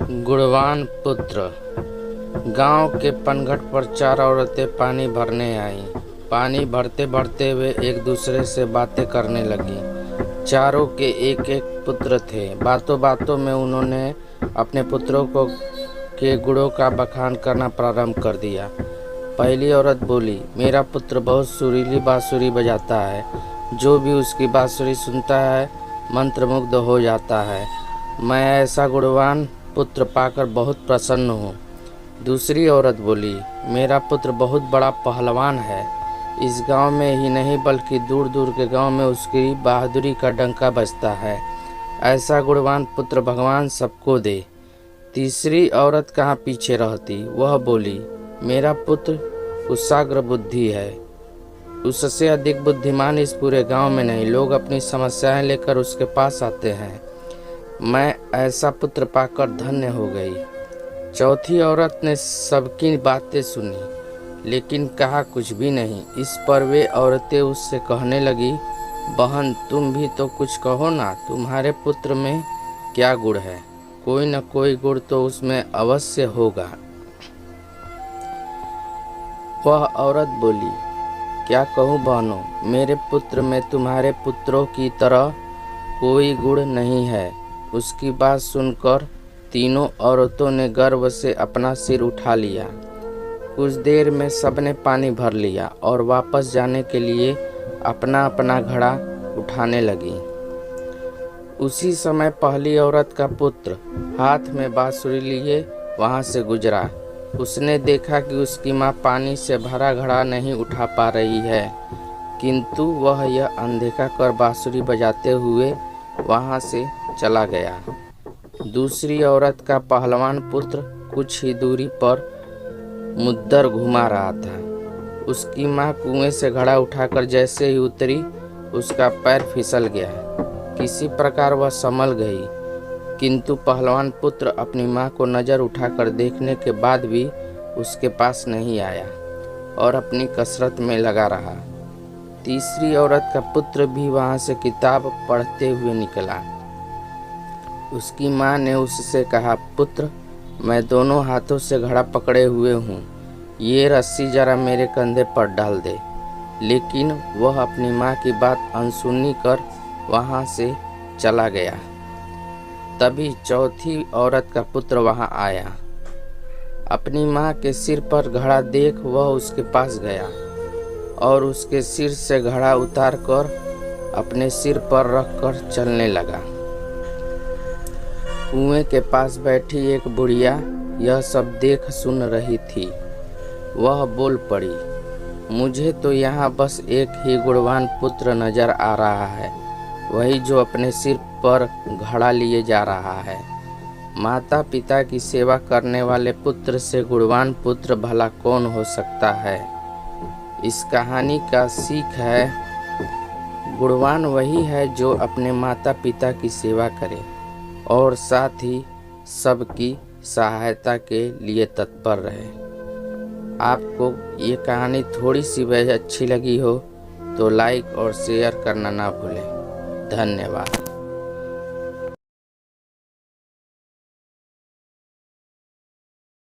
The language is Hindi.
गुणवान पुत्र। गांव के पनघट पर 4 औरतें पानी भरने आईं। पानी भरते भरते वे एक दूसरे से बातें करने लगीं। चारों के एक एक पुत्र थे। बातों बातों में उन्होंने अपने पुत्रों के गुणों का बखान करना प्रारंभ कर दिया। पहली औरत बोली, मेरा पुत्र बहुत सुरीली बांसुरी बजाता है। जो भी उसकी बांसुरी सुनता है मंत्रमुग्ध हो जाता है। मैं ऐसा गुणवान पुत्र पाकर बहुत प्रसन्न हूँ। दूसरी औरत बोली, मेरा पुत्र बहुत बड़ा पहलवान है। इस गांव में ही नहीं बल्कि दूर दूर के गांव में उसकी बहादुरी का डंका बजता है। ऐसा गुणवान पुत्र भगवान सबको दे। तीसरी औरत कहाँ पीछे रहती। वह बोली, मेरा पुत्र कुशाग्र बुद्धि है। उससे अधिक बुद्धिमान इस पूरे गांव में नहीं। लोग अपनी समस्याएं लेकर उसके पास आते हैं। मैं ऐसा पुत्र पाकर धन्य हो गई। चौथी औरत ने सबकी बातें सुनी लेकिन कहा कुछ भी नहीं। इस पर वे औरतें उससे कहने लगी, बहन तुम भी तो कुछ कहो ना। तुम्हारे पुत्र में क्या गुण है? कोई न कोई गुण तो उसमें अवश्य होगा। वह औरत बोली, क्या कहूँ बहनों, मेरे पुत्र में तुम्हारे पुत्रों की तरह कोई गुण नहीं है। उसकी बात सुनकर तीनों औरतों ने गर्व से अपना सिर उठा लिया। कुछ देर में सबने पानी भर लिया और वापस जाने के लिए अपना अपना घड़ा उठाने लगी। उसी समय पहली औरत का पुत्र हाथ में बांसुरी लिए वहां से गुजरा। उसने देखा कि उसकी माँ पानी से भरा घड़ा नहीं उठा पा रही है, किंतु वह यह अनदेखा कर बांसुरी बजाते हुए वहां से चला गया। दूसरी औरत का पहलवान पुत्र कुछ ही दूरी पर मुद्दर घुमा रहा था। उसकी माँ कुएं से घड़ा उठाकर जैसे ही उतरी, उसका पैर फिसल गया। किसी प्रकार वह संभल गई, किंतु पहलवान पुत्र अपनी माँ को नजर उठाकर देखने के बाद भी उसके पास नहीं आया और अपनी कसरत में लगा रहा। तीसरी औरत का पुत्र भी वहां से किताब पढ़ते हुए निकला। उसकी माँ ने उससे कहा, पुत्र मैं दोनों हाथों से घड़ा पकड़े हुए हूँ, ये रस्सी जरा मेरे कंधे पर डाल दे। लेकिन वह अपनी माँ की बात अनसुनी कर वहाँ से चला गया। तभी चौथी औरत का पुत्र वहाँ आया। अपनी माँ के सिर पर घड़ा देख वह उसके पास गया और उसके सिर से घड़ा उतार कर अपने सिर पर रख कर चलने लगा। कुएं के पास बैठी एक बुढ़िया यह सब देख सुन रही थी। वह बोल पड़ी, मुझे तो यहाँ बस एक ही गुणवान पुत्र नजर आ रहा है, वही जो अपने सिर पर घड़ा लिए जा रहा है। माता पिता की सेवा करने वाले पुत्र से गुणवान पुत्र भला कौन हो सकता है। इस कहानी का सीख है, गुणवान वही है जो अपने माता पिता की सेवा करे और साथ ही सबकी सहायता के लिए तत्पर रहे। आपको ये कहानी थोड़ी सी भी अच्छी लगी हो तो लाइक और शेयर करना ना भूलें। धन्यवाद।